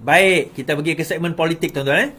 Baik, kita pergi ke segmen politik tuan-tuan.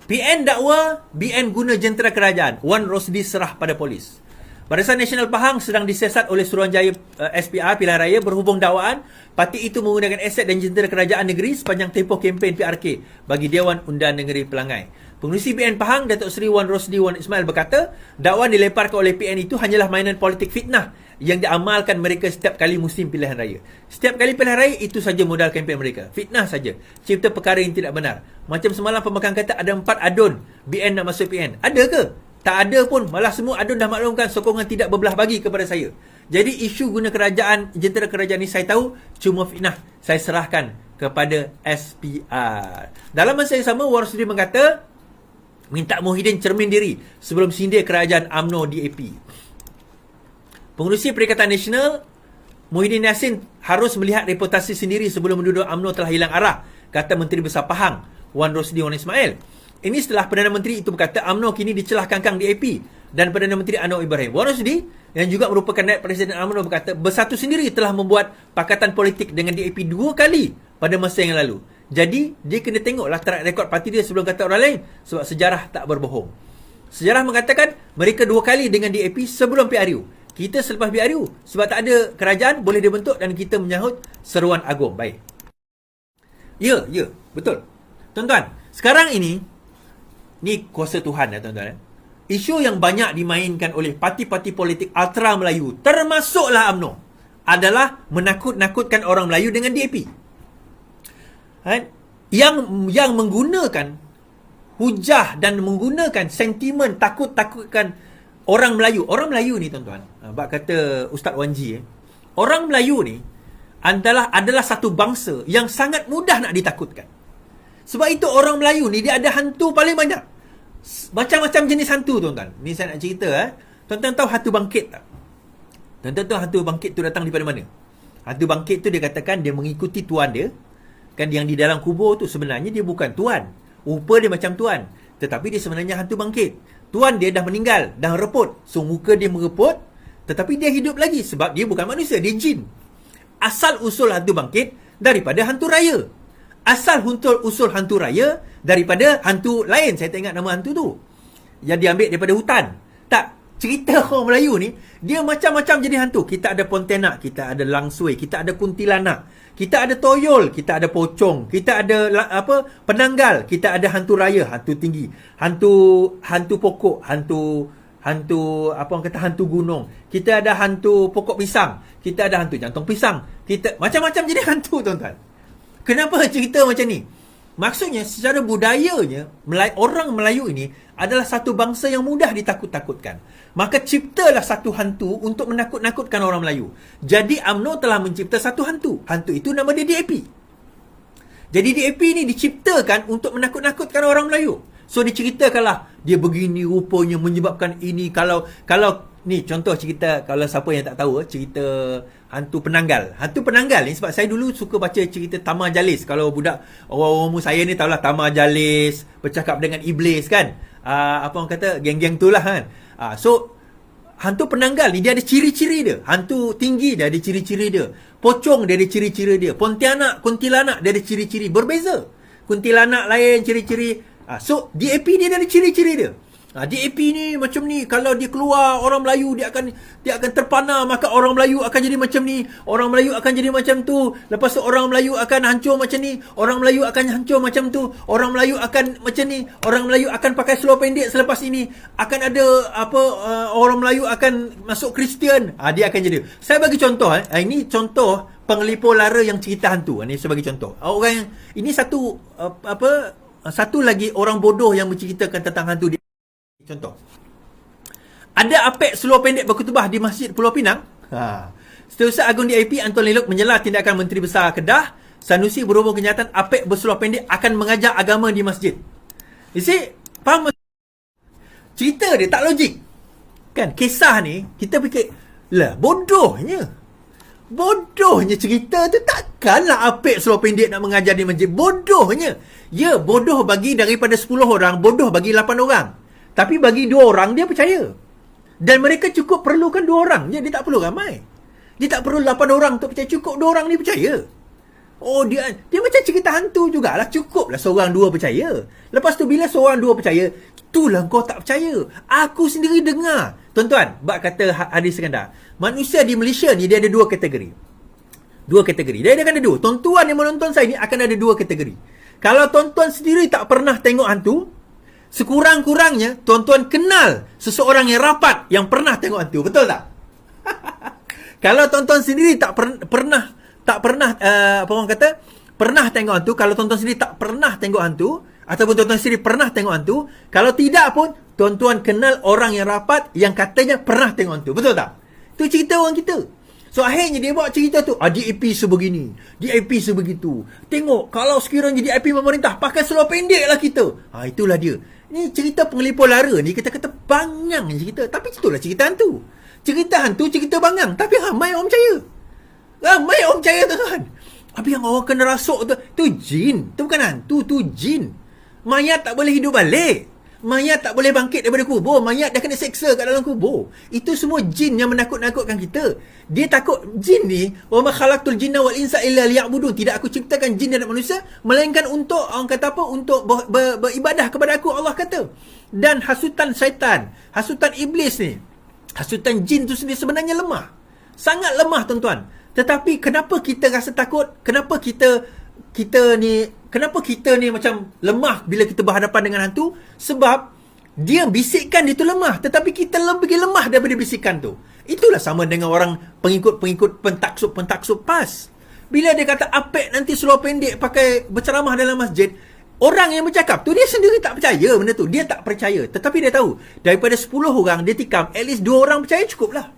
PN dakwa BN guna jentera kerajaan. Wan Rosdi serah pada polis. Barisan Nasional Pahang sedang disiasat oleh Suruhanjaya SPR Pilihan Raya berhubung dakwaan parti itu menggunakan aset dan jentera kerajaan negeri sepanjang tempoh kempen PRK bagi Dewan Undan Negeri Pelangai. Pengerusi BN Pahang Datuk Seri Wan Rosdi Wan Ismail berkata, dakwaan dilemparkan oleh PN itu hanyalah mainan politik fitnah yang diamalkan mereka setiap kali musim pilihan raya. Setiap kali pilihan raya, itu saja modal kempen mereka. Fitnah saja. Cipta perkara yang tidak benar. Macam semalam pembakang kata ada 4 adun BN nak masuk PN. Ada ke? Tak ada pun. Malah semua adun dah maklumkan sokongan tidak berbelah bagi kepada saya. Jadi isu guna kerajaan, jentera kerajaan ni saya tahu cuma fitnah. Saya serahkan kepada SPR. Dalam masa yang sama, Wan Rosdi mengata, minta Muhyiddin cermin diri sebelum sindir kerajaan UMNO DAP. Pengerusi Perikatan Nasional Muhyiddin Yassin harus melihat reputasi sendiri sebelum menuduh UMNO telah hilang arah, kata Menteri Besar Pahang Wan Rosdi Wan Ismail. Ini setelah Perdana Menteri itu berkata UMNO kini dicelah kangkang DAP dan Perdana Menteri Anwar Ibrahim. Wan Rosdi yang juga merupakan naib Presiden UMNO berkata Bersatu sendiri telah membuat pakatan politik dengan DAP 2 kali pada masa yang lalu. Jadi dia kena tengoklah track record parti dia sebelum kata orang lain, sebab sejarah tak berbohong. Sejarah mengatakan mereka 2 kali dengan DAP sebelum PRU. Kita selepas PRU, sebab tak ada kerajaan boleh dibentuk dan kita menyahut seruan agung. Baik. Ya, betul. Tuan-tuan, sekarang ini kuasa Tuhan ya tuan-tuan. Isu yang banyak dimainkan oleh parti-parti politik ultra Melayu, termasuklah UMNO, adalah menakut-nakutkan orang Melayu dengan DAP. Yang menggunakan hujah dan menggunakan sentimen takut-takutkan orang Melayu. Orang Melayu ni tuan-tuan, bak kata Ustaz Wan Ji, orang Melayu ni adalah satu bangsa yang sangat mudah nak ditakutkan. Sebab itu orang Melayu ni dia ada hantu paling banyak. Macam-macam jenis hantu tuan-tuan. Ni saya nak cerita. Tuan-tuan tahu hantu bangkit tak? Tuan-tuan tahu hantu bangkit tu datang daripada mana? Hantu bangkit tu dia katakan dia mengikuti tuan dia. Kan yang di dalam kubur tu sebenarnya dia bukan tuan. Rupa dia macam tuan. Tetapi dia sebenarnya hantu bangkit. Tuan dia dah meninggal, dah reput. So muka dia mereput, tetapi dia hidup lagi sebab dia bukan manusia, dia jin. Asal usul hantu bangkit daripada hantu raya. Asal usul hantu raya daripada hantu lain. Saya tak ingat nama hantu tu, yang diambil daripada hutan. Tak, cerita orang Melayu ni dia macam-macam jadi hantu. Kita ada pontianak, kita ada langsui, kita ada kuntilanak, kita ada toyol, kita ada pocong, kita ada penanggal, kita ada hantu raya, hantu tinggi, hantu pokok, hantu hantu gunung, kita ada hantu pokok pisang, kita ada hantu jantung pisang, kita macam-macam jadi hantu tuan-tuan. Kenapa cerita macam ni? Maksudnya secara budayanya orang Melayu ini adalah satu bangsa yang mudah ditakut-takutkan. Maka ciptalah satu hantu untuk menakut-nakutkan orang Melayu. Jadi UMNO telah mencipta satu hantu. Hantu itu nama dia DAP. Jadi DAP ni diciptakan untuk menakut-nakutkan orang Melayu. So diceritakanlah dia begini rupanya menyebabkan ini. Kalau ni contoh cerita, kalau siapa yang tak tahu, cerita hantu penanggal. Hantu penanggal ni sebab saya dulu suka baca cerita Tamar Jalis. Kalau budak orang umur saya ni tahulah Tamar Jalis bercakap dengan iblis kan. Orang kata geng-geng tu lah kan. So hantu penanggal ni dia ada ciri-ciri dia. Hantu tinggi dia ada ciri-ciri dia. Pocong dia ada ciri-ciri dia. Kuntilanak dia ada ciri-ciri berbeza. Kuntilanak lain ciri-ciri. So DAP dia ada ciri-ciri dia. DAP ni macam ni, kalau dia keluar orang Melayu dia akan terpana, maka orang Melayu akan jadi macam ni, orang Melayu akan jadi macam tu, lepas tu orang Melayu akan hancur macam ni, orang Melayu akan hancur macam tu, orang Melayu akan macam ni, orang Melayu akan pakai seluar pendek selepas ini, akan ada orang Melayu akan masuk Kristian. Dia akan jadi. Saya bagi contoh ini contoh penglipur lara yang cerita hantu. Ini saya bagi contoh. Orang yang ini satu satu lagi orang bodoh yang menceritakan tentang hantu dia. Contoh, ada apek seluar pendek berkutubah di Masjid Pulau Pinang. Setiausaha Agung DAP Anton Lelok menyela tindakan Menteri Besar Kedah Sanusi berhubung kenyataan apek berseluar pendek akan mengajar agama di masjid. You see, faham? Cerita dia tak logik. Kan, kisah ni kita fikir, lah bodohnya cerita tu, takkanlah apek seluar pendek nak mengajar di masjid. Bodohnya. Ya, bodoh bagi daripada 10 orang, bodoh bagi 8 orang. Tapi bagi 2 orang dia percaya. Dan mereka cukup perlukan 2 orang je, dia tak perlu ramai. Dia tak perlu 8 orang untuk percaya, cukup 2 orang ni percaya. Oh, dia macam cerita hantu jugalah. Cukuplah seorang dua percaya. Lepas tu bila seorang dua percaya, itulah kau tak percaya. Aku sendiri dengar. Tuan-tuan, bab kata hadis Iskandar, manusia di Malaysia ni dia ada dua kategori. Dua kategori. Dia akan ada dua. Tuan-tuan yang menonton saya ni akan ada dua kategori. Kalau tuan-tuan sendiri tak pernah tengok hantu, sekurang-kurangnya tuan-tuan kenal seseorang yang rapat yang pernah tengok hantu. Betul tak? Kalau tuan-tuan sendiri tak pernah apa orang kata, pernah tengok hantu, kalau tuan-tuan sendiri tak pernah tengok hantu, ataupun tuan-tuan sendiri pernah tengok hantu, kalau tidak pun tuan-tuan kenal orang yang rapat yang katanya pernah tengok hantu. Betul tak? Itu cerita orang kita. So akhirnya dia buat cerita tu, DAP sebegini, DAP sebegitu. Tengok, kalau sekiranya DAP pemerintah pakai seluar pendek lah kita. Itulah dia. Ni cerita pengelipur lara ni, kita kata bangang cerita. Tapi itulah cerita hantu. Cerita hantu, cerita bangang. Tapi ramai orang percaya. Ramai orang percaya, tuan-tuan. Habis yang orang kena rasuk tu jin. Tu bukan hantu, tu jin. Mayat tak boleh hidup balik. Mayat tak boleh bangkit daripada kubur. Mayat dah kena seksa kat dalam kubur. Itu semua jin yang menakut-nakutkan kita. Dia takut, jin ni, wa ma khalaqtul jinna wal insa illa liya'budun. Tidak aku ciptakan jin dan manusia melainkan untuk, orang kata apa, untuk beribadah kepada aku, Allah kata. Dan hasutan syaitan, hasutan iblis ni, hasutan jin tu sendiri sebenarnya lemah. Sangat lemah, tuan-tuan. Tetapi kenapa kita rasa takut? Kenapa kita ni macam lemah bila kita berhadapan dengan hantu? Sebab dia bisikkan dia tu lemah, tetapi kita lebih lemah daripada bisikan tu. Itulah sama dengan orang pengikut pentaksub PAS. Bila dia kata apek nanti seluar pendek pakai berceramah dalam masjid, orang yang bercakap tu dia sendiri tak percaya benda tu. Dia tak percaya. Tetapi dia tahu, daripada 10 orang dia tikam, at least 2 orang percaya cukuplah.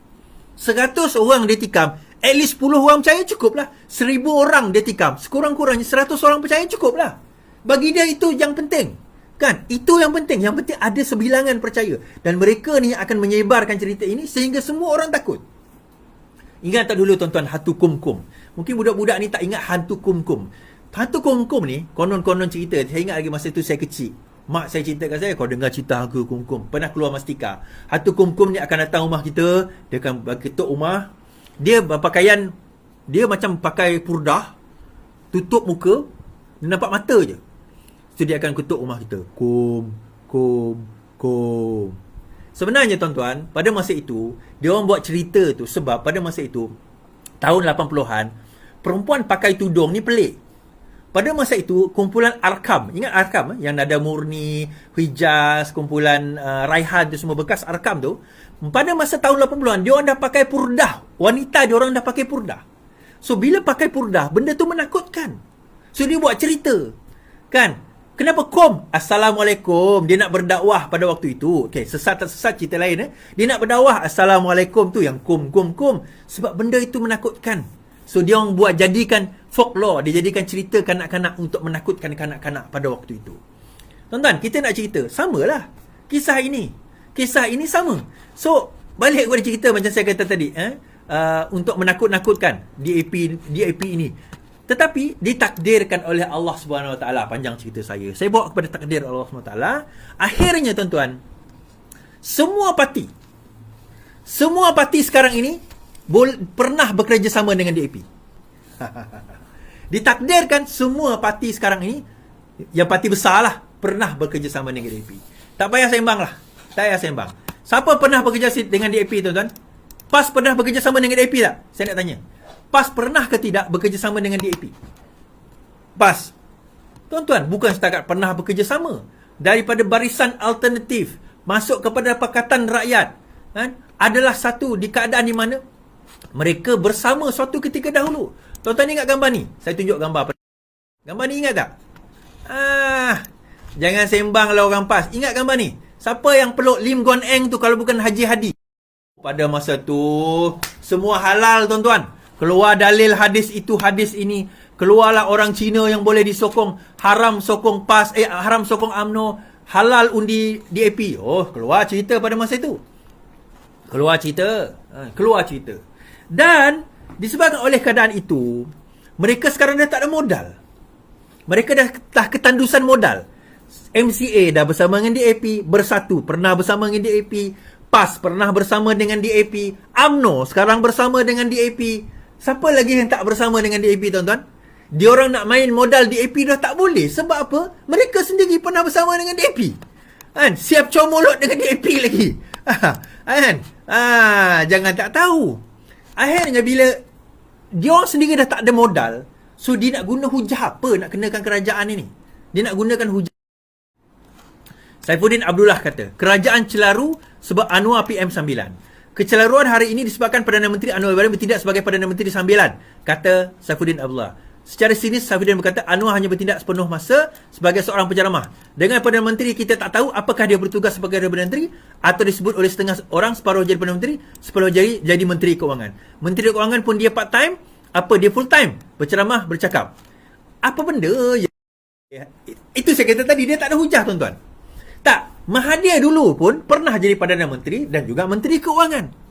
100 orang dia tikam, at least 10 orang percaya cukuplah. 1000 orang dia tikam, sekurang-kurangnya 100 orang percaya cukuplah. Bagi dia itu yang penting. Kan? Itu yang penting. Yang penting ada sebilangan percaya. Dan mereka ni akan menyebarkan cerita ini sehingga semua orang takut. Ingat tak dulu, tuan-tuan, hantu kumkum? Mungkin budak-budak ni tak ingat hantu kumkum. Hantu kumkum ni, konon-konon cerita. Saya ingat lagi masa tu saya kecil. Mak saya ceritakan saya, kau dengar cerita hantu kumkum. Pernah keluar mastika. Hantu kumkum ni akan datang rumah kita. Dia akan ketuk rumah. Dia berpakaian, dia macam pakai purdah, tutup muka, dia nampak mata je. So dia akan ketuk rumah kita. Kum. Sebenarnya, tuan-tuan, pada masa itu, dia orang buat cerita tu sebab pada masa itu, tahun 80-an, perempuan pakai tudung ni pelik. Pada masa itu, kumpulan Arkam, ingat Arkam? Yang Nada Murni, Hijaz, kumpulan Raihan tu semua bekas Arkam tu. Pada masa tahun 80-an, dia orang dah pakai purdah. Wanita dia orang dah pakai purdah. So bila pakai purdah, benda tu menakutkan. So dia buat cerita. Kan? Kenapa kum? Assalamualaikum. Dia nak berdakwah pada waktu itu. Okey, sesat tak sesat cerita lain. Dia nak berdakwah. Assalamualaikum tu yang kum. Sebab benda itu menakutkan. So dia orang buat jadikan folklore. Dia jadikan cerita kanak-kanak untuk menakutkan kanak-kanak pada waktu itu. Tuan-tuan, kita nak cerita. Samalah. Kisah ini sama. So, balik kepada cerita macam saya kata tadi. Untuk menakut-nakutkan DAP ini. Tetapi ditakdirkan oleh Allah Subhanahu Wa Taala. Panjang cerita saya bawa kepada takdir Allah Subhanahu Wa Taala. Akhirnya, tuan-tuan, semua parti sekarang ini pernah bekerjasama dengan DAP. Ditakdirkan semua parti sekarang ini, yang parti besar lah, pernah bekerjasama dengan DAP. Tak payah sembang lah. Siapa pernah bekerjasama dengan DAP, tuan-tuan? PAS pernah bekerjasama dengan DAP tak? Saya nak tanya. PAS pernah ke tidak bekerjasama dengan DAP? PAS, tuan-tuan, bukan setakat pernah bekerjasama. Daripada barisan alternatif masuk kepada Pakatan Rakyat, kan? Adalah satu di keadaan di mana mereka bersama suatu ketika dahulu. Tuan-tuan ingat gambar ni? Saya tunjuk gambar. Gambar ni ingat tak? Jangan sembang lah orang PAS. Ingat gambar ni? Siapa yang peluk Lim Guan Eng tu kalau bukan Haji Hadi? Pada masa tu semua halal, tuan-tuan. Keluar dalil hadis itu, hadis ini. Keluarlah orang Cina yang boleh disokong. Haram sokong PAS, haram sokong UMNO. Halal undi DAP. Oh, keluar cerita pada masa itu. Keluar cerita. Dan disebabkan oleh keadaan itu, mereka sekarang dah tak ada modal. Mereka dah ketandusan modal. MCA dah bersama dengan DAP, Bersatu pernah bersama dengan DAP, PAS pernah bersama dengan DAP, UMNO sekarang bersama dengan DAP. Siapa lagi yang tak bersama dengan DAP, tuan-tuan? Dia orang nak main modal DAP dah tak boleh. Sebab apa? Mereka sendiri pernah bersama dengan DAP. Kan? Siap comolot dengan DAP lagi. Kan? Jangan tak tahu. Akhirnya bila dia orang sendiri dah tak ada modal, so dia nak guna hujah apa nak kenakan kerajaan ini? Dia nak gunakan hujah. Saifuddin Abdullah kata, kerajaan celaru sebab Anwar PM9. Kecelaruan hari ini disebabkan Perdana Menteri Anwar Ibrahim bertindak sebagai Perdana Menteri sambilan, kata Saifuddin Abdullah. Secara sinis, Saifuddin berkata Anwar hanya bertindak sepenuh masa sebagai seorang penceramah. Dengan Perdana Menteri, kita tak tahu apakah dia bertugas sebagai Perdana Menteri atau disebut oleh setengah orang separuh jadi Perdana Menteri, separuh jadi Menteri Keuangan. Menteri Keuangan pun dia part time, apa dia full time? Berceramah, bercakap. Apa benda? Itu saya kata tadi, dia tak ada hujah, tuan-tuan. Tak, Mahathir dulu pun pernah jadi Perdana Menteri dan juga Menteri Keuangan.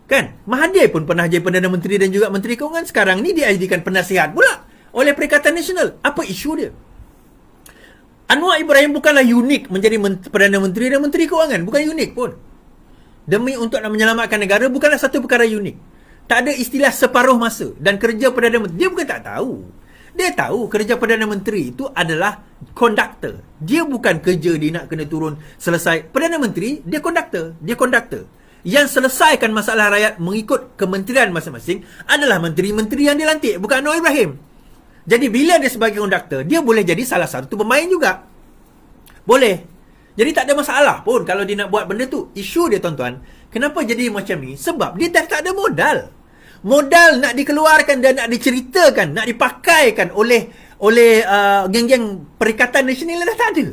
Kan? Mahathir pun pernah jadi Perdana Menteri dan juga Menteri Keuangan. Sekarang ni dia jadikan penasihat pula oleh Perikatan Nasional. Apa isu dia? Anwar Ibrahim bukanlah unik menjadi Perdana Menteri dan Menteri Keuangan. Bukan unik pun. Demi untuk nak menyelamatkan negara bukanlah satu perkara unik. Tak ada istilah separuh masa. Dan kerja Perdana Menteri, dia bukan tak tahu. Dia tahu kerja Perdana Menteri itu adalah konduktor. Dia bukan kerja dia nak kena turun selesai. Perdana Menteri, dia konduktor. Dia konduktor. Yang selesaikan masalah rakyat mengikut kementerian masing-masing adalah menteri-menteri yang dilantik, bukan Anwar Ibrahim. Jadi bila dia sebagai konduktor, dia boleh jadi salah satu pemain juga. Boleh. Jadi tak ada masalah pun kalau dia nak buat benda tu. Isu dia, tuan-tuan, kenapa jadi macam ni? Sebab dia dah tak ada modal. Modal nak dikeluarkan dan nak diceritakan, nak dipakaikan oleh geng-geng Perikatan Nasional dah tak ada.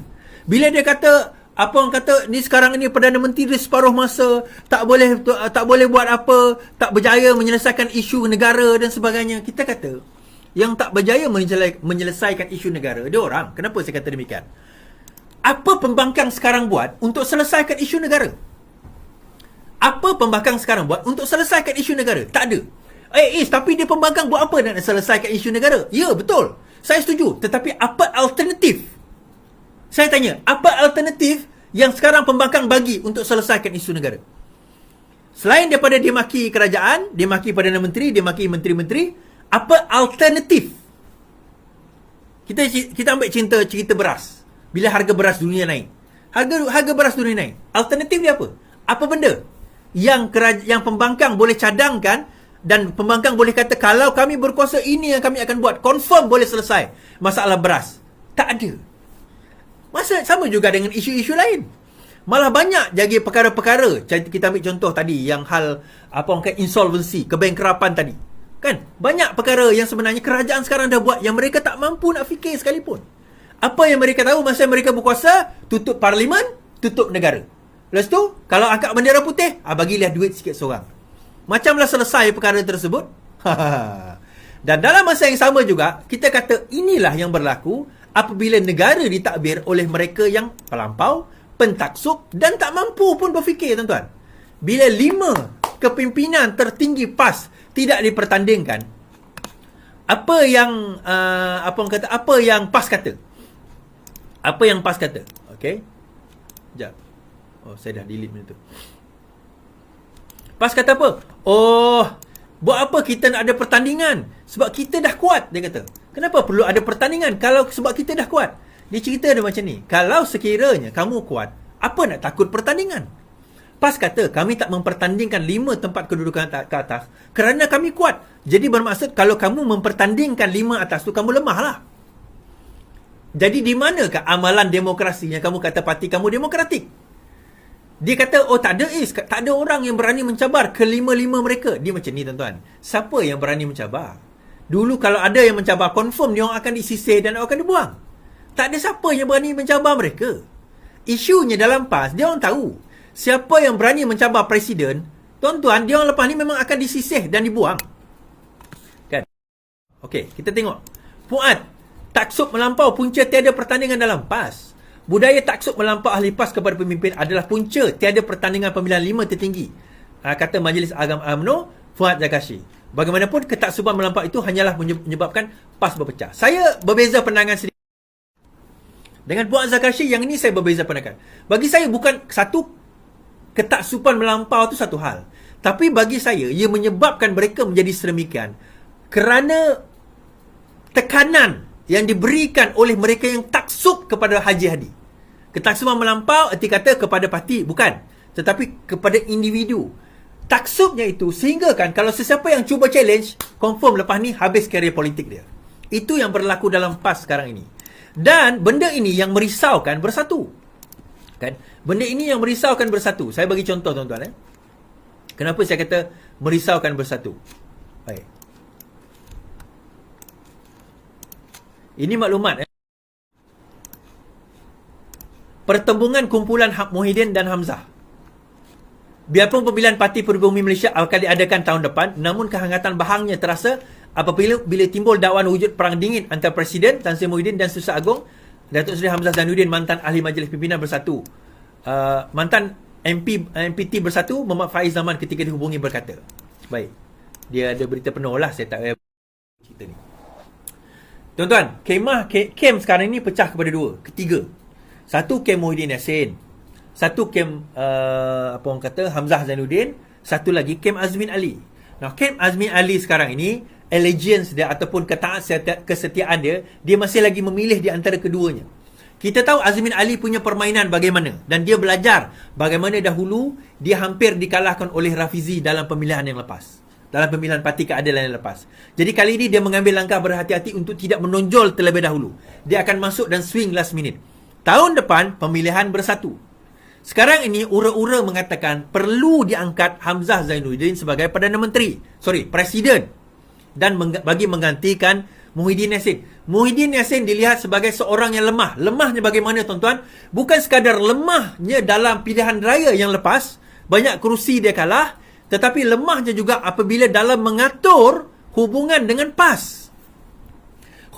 Bila dia kata, apa orang kata ni sekarang ni Perdana Menteri separuh masa, tak boleh buat apa, tak berjaya menyelesaikan isu negara dan sebagainya. Kita kata yang tak berjaya menyelesaikan isu negara dia orang. Kenapa saya kata demikian? Apa pembangkang sekarang buat untuk selesaikan isu negara? Apa pembangkang sekarang buat untuk selesaikan isu negara? Tak ada. Tapi dia pembangkang buat apa nak selesaikan isu negara? Ya, betul. Saya setuju. Tetapi apa alternatif? Saya tanya, apa alternatif yang sekarang pembangkang bagi untuk selesaikan isu negara? Selain daripada dia maki kerajaan, dia maki Perdana Menteri, dia maki menteri-menteri, apa alternatif? Kita ambil cerita beras. Bila harga beras dunia naik. Harga beras dunia naik. Alternatif dia apa? Apa benda yang pembangkang boleh cadangkan dan pembangkang boleh kata kalau kami berkuasa ini yang kami akan buat, confirm boleh selesai masalah beras? Tak ada. Masa sama juga dengan isu-isu lain. Malah banyak jadi perkara-perkara. Kita ambil contoh tadi yang hal apa orang kata insolvency, kebangkrapan tadi. Kan? Banyak perkara yang sebenarnya kerajaan sekarang dah buat yang mereka tak mampu nak fikir sekalipun. Apa yang mereka tahu masa mereka berkuasa? Tutup parlimen, tutup negara. Lepas tu, kalau angkat bendera putih, bagilah duit sikit seorang. Macamlah selesai perkara tersebut. Dan dalam masa yang sama juga, kita kata inilah yang berlaku apabila negara ditadbir oleh mereka yang pelampau, pentaksub dan tak mampu pun berfikir, tuan-tuan. Bila 5 kepimpinan tertinggi PAS tidak dipertandingkan, apa yang apa yang PAS kata? Apa yang PAS kata? Okey. Sekejap. Oh, saya dah delete benda tu. PAS kata apa? Oh, buat apa kita nak ada pertandingan? Sebab kita dah kuat, dia kata. Kenapa perlu ada pertandingan kalau sebab kita dah kuat? Dia cerita dia macam ni. Kalau sekiranya kamu kuat, apa nak takut pertandingan? PAS kata, kami tak mempertandingkan 5 tempat kedudukan ke atas kerana kami kuat. Jadi bermaksud kalau kamu mempertandingkan 5 atas tu, kamu lemah lah. Jadi di manakah amalan demokrasi yang kamu kata parti kamu demokratik? Dia kata, oh tak ada orang yang berani mencabar kelima-lima mereka. Dia macam ni, tuan-tuan. Siapa yang berani mencabar? Dulu kalau ada yang mencabar, confirm dia orang akan disisih dan akan dibuang. Tak ada siapa yang berani mencabar mereka. Isunya dalam PAS, dia orang tahu. Siapa yang berani mencabar presiden, tuan-tuan, dia orang lepas ni memang akan disisih dan dibuang. Kan? Okey, kita tengok. Fuad, taksub melampau punca tiada pertandingan dalam PAS. Budaya taksub melampau ahli PAS kepada pemimpin adalah punca tiada pertandingan pemilihan 5 tertinggi, kata Majlis Agama UMNO Fuad Zakashi. Bagaimanapun ketaksuban melampau itu hanyalah menyebabkan PAS berpecah. Saya berbeza pandangan sedikit dengan Fuad Zakashi. Yang ini saya berbeza pandangan. Bagi saya bukan satu ketaksuban melampau itu satu hal, tapi bagi saya ia menyebabkan mereka menjadi sedemikian kerana tekanan yang diberikan oleh mereka yang taksub kepada Haji Hadi. Ketaksuban melampau erti kata kepada parti, bukan, tetapi kepada individu. Taksubnya itu sehingga kan kalau sesiapa yang cuba challenge, confirm lepas ni habis karier politik dia. Itu yang berlaku dalam PAS sekarang ini. Dan benda ini yang merisaukan bersatu. Kan? Benda ini yang merisaukan bersatu. Saya bagi contoh tuan-tuan. Kenapa saya kata merisaukan bersatu? Baik. Ini maklumat. Pertembungan kumpulan Muhyiddin dan Hamzah. Biarpun pemilihan Parti Pribumi Malaysia akan diadakan tahun depan, namun kehangatan bahangnya terasa apabila timbul dakwaan wujud perang dingin antara Presiden Tan Sri Muhyiddin dan Susah Agong Datuk Seri Hamzah Zainuddin, mantan Ahli Majlis Pimpinan Bersatu. Mantan MPT Bersatu Muhammad Faiz Zaman ketika dihubungi berkata. Baik. Dia ada berita penuh lah, saya tak payah cerita ni. Tuan-tuan, kem sekarang ni pecah kepada dua, ketiga. Satu kem Muhyiddin Yassin, satu kem apa orang kata Hamzah Zainuddin, satu lagi kem Azmin Ali. Nah, kem Azmin Ali sekarang ini allegiance dia ataupun kesetiaan dia masih lagi memilih di antara keduanya. Kita tahu Azmin Ali punya permainan bagaimana dan dia belajar bagaimana dahulu dia hampir dikalahkan oleh Rafizi dalam pemilihan yang lepas. Dalam pemilihan Parti Keadilan yang lepas. Jadi kali ini dia mengambil langkah berhati-hati untuk tidak menonjol terlebih dahulu. Dia akan masuk dan swing last minute. Tahun depan, pemilihan bersatu. Sekarang ini, ura-ura mengatakan perlu diangkat Hamzah Zainuddin sebagai Perdana Menteri. Presiden. Dan bagi menggantikan Muhyiddin Yassin. Muhyiddin Yassin dilihat sebagai seorang yang lemah. Lemahnya bagaimana tuan-tuan? Bukan sekadar lemahnya dalam pilihan raya yang lepas. Banyak kerusi dia kalah. Tetapi lemahnya juga apabila dalam mengatur hubungan dengan PAS.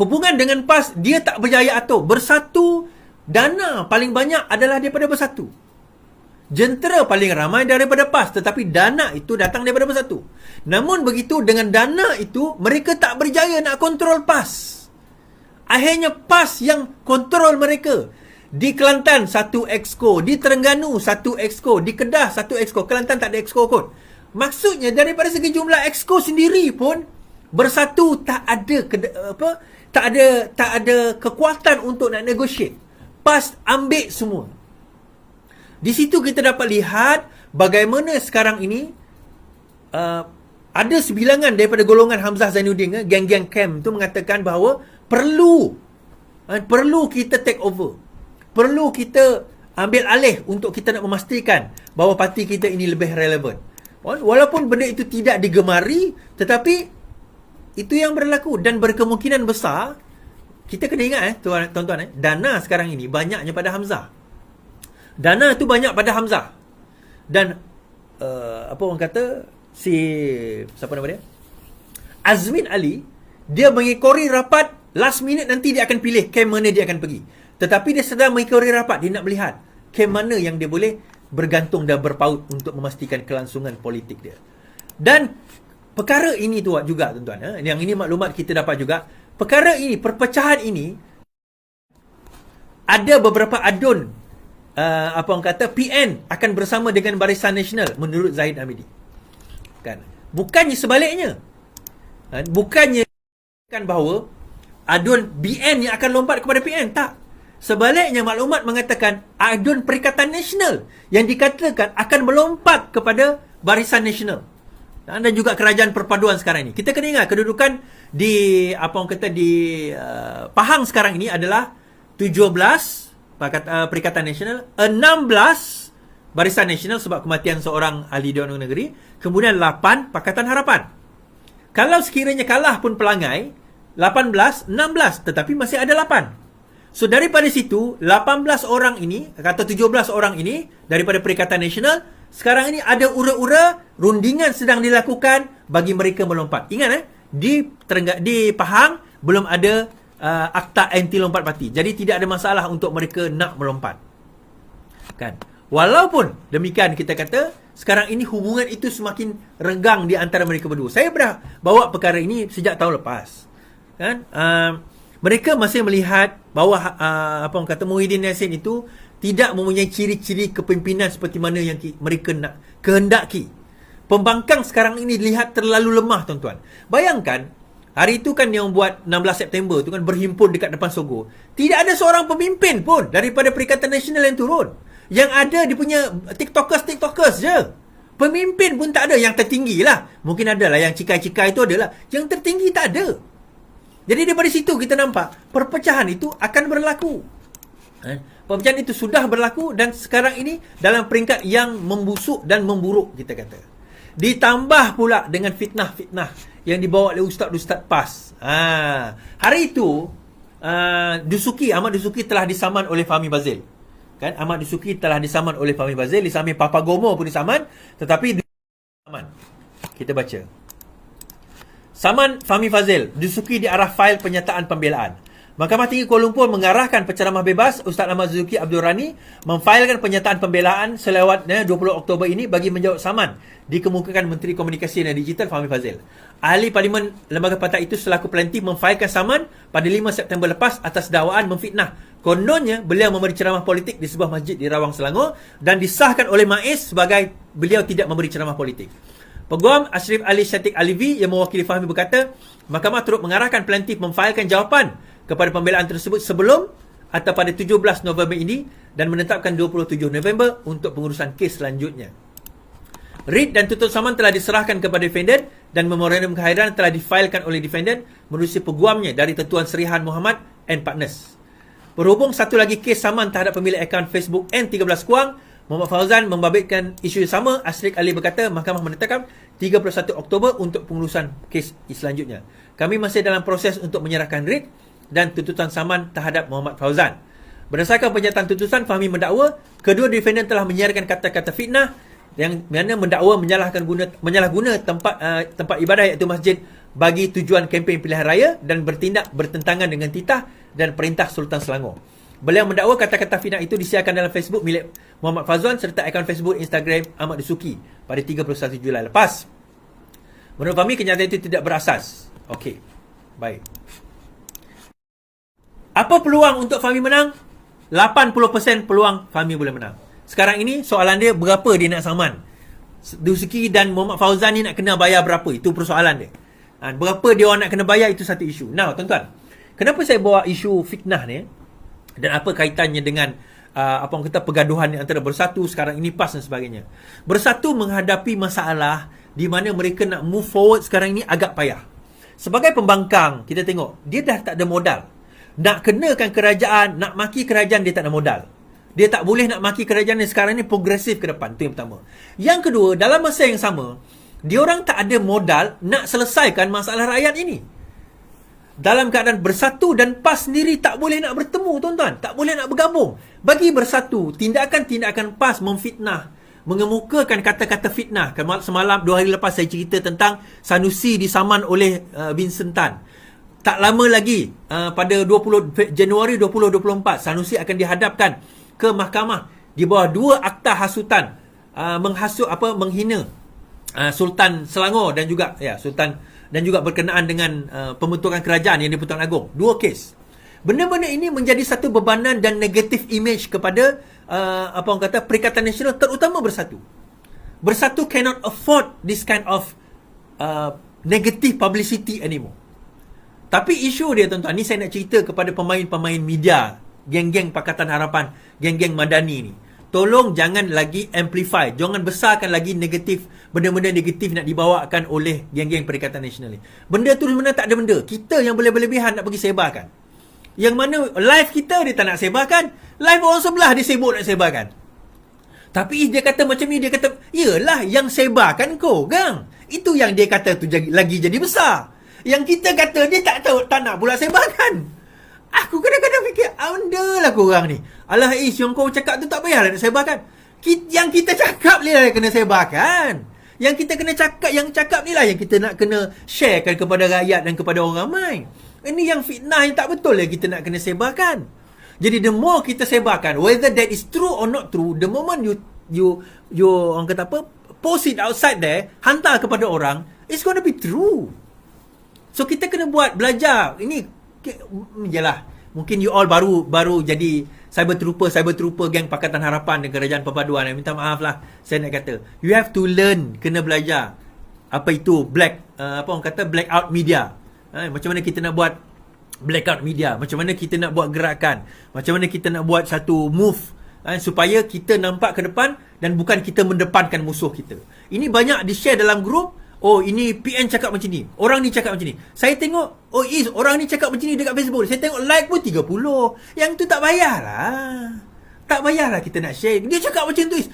Hubungan dengan PAS, dia tak berjaya atur. Bersatu, dana paling banyak adalah daripada Bersatu. Jentera paling ramai daripada PAS. Tetapi dana itu datang daripada Bersatu. Namun begitu, dengan dana itu, mereka tak berjaya nak kontrol PAS. Akhirnya PAS yang kontrol mereka. Di Kelantan, satu exco. Di Terengganu, satu exco. Di Kedah, satu exco. Kelantan tak ada exco kot. Maksudnya daripada segi jumlah exco sendiri pun Bersatu tak ada kekuatan untuk nak negotiate. PAS ambil semua. Di situ kita dapat lihat bagaimana sekarang ini ada sebilangan daripada golongan Hamzah Zainuddin, geng-geng camp tu mengatakan bahawa perlu kita take over. Perlu kita ambil alih untuk kita nak memastikan bahawa parti kita ini lebih relevan. Walaupun benda itu tidak digemari, tetapi itu yang berlaku dan berkemungkinan besar. Kita kena ingat tuan-tuan, dana sekarang ini banyaknya pada Hamzah. Dana itu banyak pada Hamzah. Dan apa orang kata, siapa nama dia? Azmin Ali, dia mengikori rapat last minute, nanti dia akan pilih kem mana dia akan pergi. Tetapi dia sedang mengikori rapat, dia nak melihat kem mana yang dia boleh bergantung dan berpaut untuk memastikan kelangsungan politik dia. Dan perkara ini tu juga tuan-tuan, yang ini maklumat kita dapat juga. Perkara ini, perpecahan ini, ada beberapa adun apa orang kata PN akan bersama dengan Barisan Nasional menurut Zahid Hamidi. Kan? Bukannya sebaliknya. Bukannya bahawa adun BN yang akan lompat kepada PN, tak. Sebaliknya maklumat mengatakan adun Perikatan Nasional yang dikatakan akan melompat kepada Barisan Nasional. Dan juga Kerajaan Perpaduan sekarang ini. Kita kena ingat kedudukan di apa orang kata di Pahang sekarang ini adalah 17 Perikatan Nasional, 16 Barisan Nasional sebab kematian seorang ahli Dewan Negeri, kemudian 8 Pakatan Harapan. Kalau sekiranya kalah pun pelangai 18, 16, tetapi masih ada 8. So daripada situ 18 orang ini atau 17 orang ini daripada Perikatan Nasional, sekarang ini ada ura-ura rundingan sedang dilakukan bagi mereka melompat. Ingat di Pahang belum ada akta anti lompat parti. Jadi tidak ada masalah untuk mereka nak melompat. Kan? Walaupun demikian kita kata sekarang ini hubungan itu semakin renggang di antara mereka berdua. Saya pernah bawa perkara ini sejak tahun lepas. Kan? Mereka masih melihat bahawa apa orang kata Muhyiddin Yassin itu tidak mempunyai ciri-ciri kepimpinan seperti mana yang mereka nak kehendaki. Pembangkang sekarang ini dilihat terlalu lemah tuan-tuan. Bayangkan Hari itu kan yang buat 16 September tu kan berhimpun dekat depan Sogo. Tidak ada seorang pemimpin pun daripada Perikatan Nasional yang turun. Yang ada dia punya TikTokers je. Pemimpin pun tak ada. Yang tertinggi lah. Mungkin ada lah yang cikai-cikai tu adalah. Yang tertinggi tak ada. Jadi daripada situ kita nampak perpecahan itu akan berlaku. Perpecahan itu sudah berlaku dan sekarang ini dalam peringkat yang membusuk dan memburuk kita kata. Ditambah pula dengan fitnah-fitnah yang dibawa oleh ustaz-ustaz PAS. Hari itu Ahmad Dusuki telah disaman oleh Fahmi Fazil. Kan Ahmad Dusuki telah disaman oleh Fahmi Fazil, di samping Papa Gomo pun disaman, tetapi disaman. Kita baca. Saman Fahmi Fazil, Dusuki di arah fail penyataan pembelaan. Mahkamah Tinggi Kuala Lumpur mengarahkan penceramah bebas Ustaz Ahmad Dusuki Abdul Rani memfailkan penyataan pembelaan selewatnya 20 Oktober ini bagi menjawab saman dikemukakan Menteri Komunikasi dan Digital Fahmi Fazil. Ahli Parlimen Lembaga Partai itu selaku pelantik memfailkan saman pada 5 September lepas atas dakwaan memfitnah. Kononnya beliau memberi ceramah politik di sebuah masjid di Rawang, Selangor dan disahkan oleh MAIS sebagai beliau tidak memberi ceramah politik. Peguam Ashrif Ali Syatik Alivi yang mewakili Fahmi berkata, Mahkamah turut mengarahkan pelantik memfailkan jawapan kepada pembelaan tersebut sebelum atau pada 17 November ini dan menetapkan 27 November untuk pengurusan kes selanjutnya. Writ dan tuntut saman telah diserahkan kepada defendant dan memorandum kehadiran telah difailkan oleh defendant menerusi peguamnya dari Tuan Sri Han Muhammad and Partners. Berhubung satu lagi kes saman terhadap pemilik akaun Facebook N13 Kuang, Muhammad Fauzan membabitkan isu yang sama. Asrik Ali berkata mahkamah menetapkan 31 Oktober untuk pengurusan kes selanjutnya. Kami masih dalam proses untuk menyerahkan writ dan tuntutan saman terhadap Muhammad Fauzan. Berdasarkan pernyataan tuntutan, Fahmi mendakwa kedua defendant telah menyiarkan kata-kata fitnah yang mana mendakwa menyalahguna tempat ibadah iaitu masjid bagi tujuan kempen pilihan raya dan bertindak bertentangan dengan titah dan perintah Sultan Selangor. Beliau mendakwa kata-kata fitnah itu disiarkan dalam Facebook milik Muhammad Fauzan serta akaun Facebook Instagram Ahmad Dusuki pada 31 Julai lepas. Menurut Fahmi, kenyataan itu tidak berasas. Okey, baik. Apa peluang untuk Fahmi menang? 80% peluang Fahmi boleh menang. Sekarang ini soalan dia, berapa dia nak saman? Dusuki dan Muhammad Fauzan ni nak kena bayar berapa? Itu persoalan dia. Berapa dia orang nak kena bayar, itu satu isu. Now, tuan-tuan, kenapa saya bawa isu fitnah ni? Dan apa kaitannya dengan apa orang kata pergaduhan antara Bersatu sekarang ini, PAS dan sebagainya. Bersatu menghadapi masalah di mana mereka nak move forward sekarang ini agak payah. Sebagai pembangkang, kita tengok, dia dah tak ada modal. Nak kenakan kerajaan, nak maki kerajaan, dia tak ada modal. Dia tak boleh nak maki kerajaan yang sekarang ni progresif ke depan. Itu yang pertama. Yang kedua, dalam masa yang sama, diorang tak ada modal nak selesaikan masalah rakyat ini. Dalam keadaan Bersatu dan PAS sendiri tak boleh nak bertemu, tuan-tuan. Tak boleh nak bergabung. Bagi Bersatu, tindakan-tindakan PAS memfitnah, mengemukakan kata-kata fitnah. Semalam, 2 hari lepas saya cerita tentang Sanusi disaman oleh Vincent Tan. Tak lama lagi, pada 20 Januari 2024, Sanusi akan dihadapkan ke mahkamah di bawah 2 akta hasutan menghina Sultan Selangor dan juga Sultan dan juga berkenaan dengan pembentukan kerajaan yang di-Pertuan Agong. 2 kes. Benda-benda ini menjadi satu bebanan dan negatif image kepada orang kata Perikatan Nasional, terutama Bersatu. Bersatu cannot afford this kind of negative publicity anymore. Tapi isu dia, tuan-tuan, ni saya nak cerita kepada pemain-pemain media, geng-geng Pakatan Harapan, geng-geng Madani ni. Tolong jangan lagi amplify, jangan besarkan lagi negatif, benda-benda negatif nak dibawakan oleh geng-geng Perikatan Nasional ni. Benda tu sebenarnya tak ada benda. Kita yang berlebihan nak pergi sebarkan. Yang mana live kita dia tak nak sebarkan, live orang sebelah dia sibuk nak sebarkan. Tapi dia kata macam ni, dia kata, yelah yang sebarkan kau, gang. Itu yang dia kata tu lagi jadi besar. Yang kita kata dia tak tahu, tak nak pula sebarkan. Aku kadang-kadang fikir, anda lah korang ni. Alah yang kau cakap tu tak payahlah nak sebarkan. Yang kita cakap ni lah yang kena sebarkan. Yang kita kena cakap, yang cakap ni lah yang kita nak kena sharekan kepada rakyat dan kepada orang ramai. Ini yang fitnah yang tak betul lah kita nak kena sebarkan. Jadi the more kita sebarkan, whether that is true or not true, the moment you orang kata apa, post it outside there, hantar kepada orang, it's gonna be true. So kita kena buat, belajar. Ini yalah, mungkin you all baru jadi cyber trooper geng Pakatan Harapan dan Kerajaan Perpaduan. Minta maaf lah saya nak kata. You have to learn, kena belajar apa itu blackout media. Macam mana kita nak buat blackout media, macam mana kita nak buat gerakan, macam mana kita nak buat satu move supaya kita nampak ke depan dan bukan kita mendepankan musuh kita. Ini banyak di-share dalam grup. Oh, ini PN cakap macam ni, orang ni cakap macam ni. Saya tengok, oh Is, orang ni cakap macam ni dekat Facebook. Saya tengok like pun 30. Yang tu tak payahlah. Tak payahlah kita nak share. Dia cakap macam tu, Is.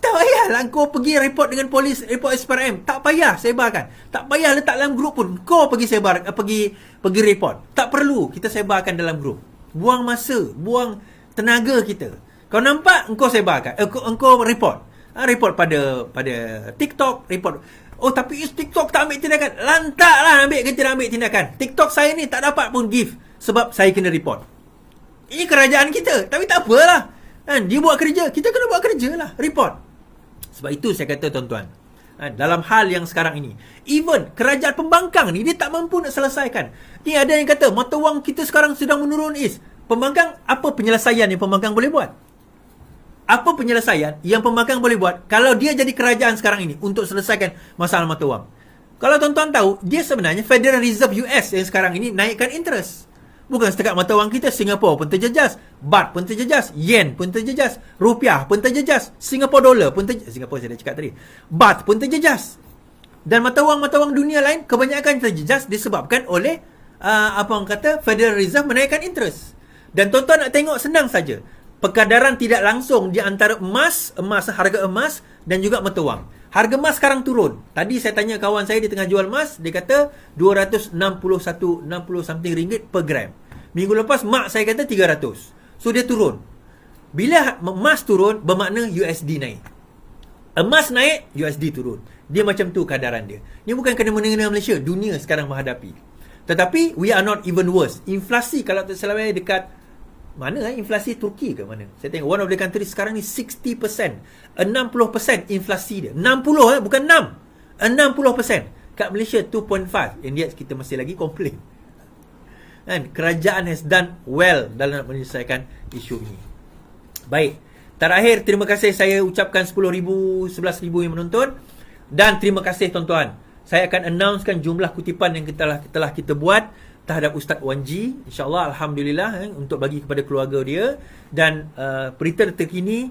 Tak payahlah kau pergi report dengan polis, report SPRM. Tak payah sebarkan. Tak payah letak dalam grup pun. Kau pergi sebar, pergi report. Tak perlu kita sebarkan dalam grup. Buang masa, buang tenaga kita. Kau nampak, engkau sebarkan. Engkau report. Report pada TikTok, report. Oh, tapi TikTok tak ambil tindakan. Lantaklah kita nak ambil tindakan. TikTok saya ni tak dapat pun give sebab saya kena report. Ini kerajaan kita. Tapi tak apalah. Dia buat kerja, kita kena buat kerja lah. Report. Sebab itu saya kata tuan-tuan, dalam hal yang sekarang ini, even kerajaan pembangkang ni, dia tak mampu nak selesaikan. Ni ada yang kata, mata wang kita sekarang sedang menurun, Is. Pembangkang, apa penyelesaian yang pembangkang boleh buat? Apa penyelesaian yang pembangkang boleh buat kalau dia jadi kerajaan sekarang ini untuk selesaikan masalah mata wang? Kalau tuan-tuan tahu, dia sebenarnya Federal Reserve US yang sekarang ini naikkan interest. Bukan setakat mata wang kita, Singapura pun terjejas, Baht pun terjejas, Yen pun terjejas, Rupiah pun terjejas, Singapore dollar pun terjejas, Singapura saya dah cakap tadi, Baht pun terjejas. Dan mata wang dunia lain kebanyakan terjejas disebabkan oleh apa orang kata, Federal Reserve menaikkan interest. Dan tuan-tuan nak tengok senang saja. Perkadaran tidak langsung di antara harga emas dan juga mata wang. Harga emas sekarang turun. Tadi saya tanya kawan saya di tengah jual emas, dia kata 260 something ringgit per gram. Minggu lepas mak saya kata 300. So dia turun. Bila emas turun, bermakna USD naik. Emas naik, USD turun. Dia macam tu keadaran dia. Ini bukan kena mengenai Malaysia, dunia sekarang menghadapi. Tetapi we are not even worse. Inflasi kalau tak salah dekat mana inflasi Turki ke mana? Saya tengok one of the country sekarang ni 60%. 60% inflasi dia. 60 bukan 6. 60%. Kat Malaysia 2.5. And yet kita masih lagi complain. Kan? Kerajaan has done well dalam nak menyelesaikan isu ini. Baik. Terakhir, terima kasih saya ucapkan 10,000, 11,000 yang menonton. Dan terima kasih tuan-tuan. Saya akan announcekan jumlah kutipan yang telah kita buat terhadap Ustaz Wan G, insyaAllah, Alhamdulillah, untuk bagi kepada keluarga dia. Dan berita terkini,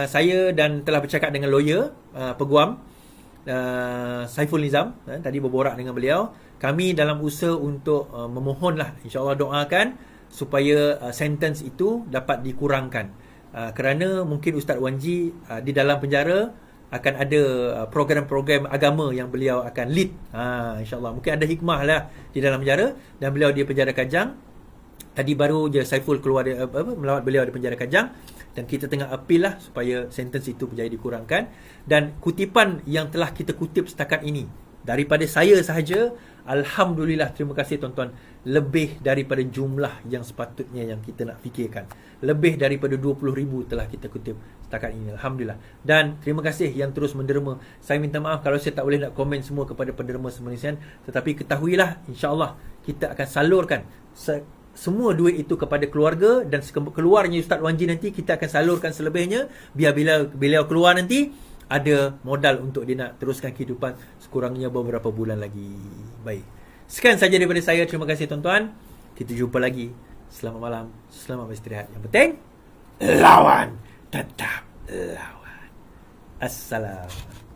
saya dan telah bercakap dengan lawyer Peguam Saiful Nizam, tadi berborak dengan beliau. Kami dalam usaha untuk memohonlah, insyaAllah doakan supaya sentence itu dapat dikurangkan, kerana mungkin Ustaz Wan G di dalam penjara akan ada program-program agama yang beliau akan lead. InsyaAllah. Mungkin ada hikmah lah di dalam penjara. Dan beliau di penjara Kajang. Tadi baru je Saiful keluar melawat beliau di penjara Kajang. Dan kita tengah appeal lah supaya sentence itu berjaya dikurangkan. Dan kutipan yang telah kita kutip setakat ini, daripada saya sahaja, Alhamdulillah, terima kasih tuan-tuan, lebih daripada jumlah yang sepatutnya yang kita nak fikirkan. Lebih daripada 20,000 telah kita kutip setakat ini, Alhamdulillah. Dan terima kasih yang terus menderma. Saya minta maaf kalau saya tak boleh nak komen semua kepada penderma Malaysian. Tetapi ketahuilah, insyaAllah kita akan salurkan semua duit itu kepada keluarga. Dan keluarnya Ustaz Wan G nanti, kita akan salurkan selebihnya. Biar bila beliau keluar nanti, ada modal untuk dia nak teruskan kehidupan sekurangnya beberapa bulan lagi. Baik. Sekian saja daripada saya. Terima kasih tuan-tuan. Kita jumpa lagi. Selamat malam. Selamat beristirahat. Yang penting, lawan. Tetap lawan. Assalamualaikum.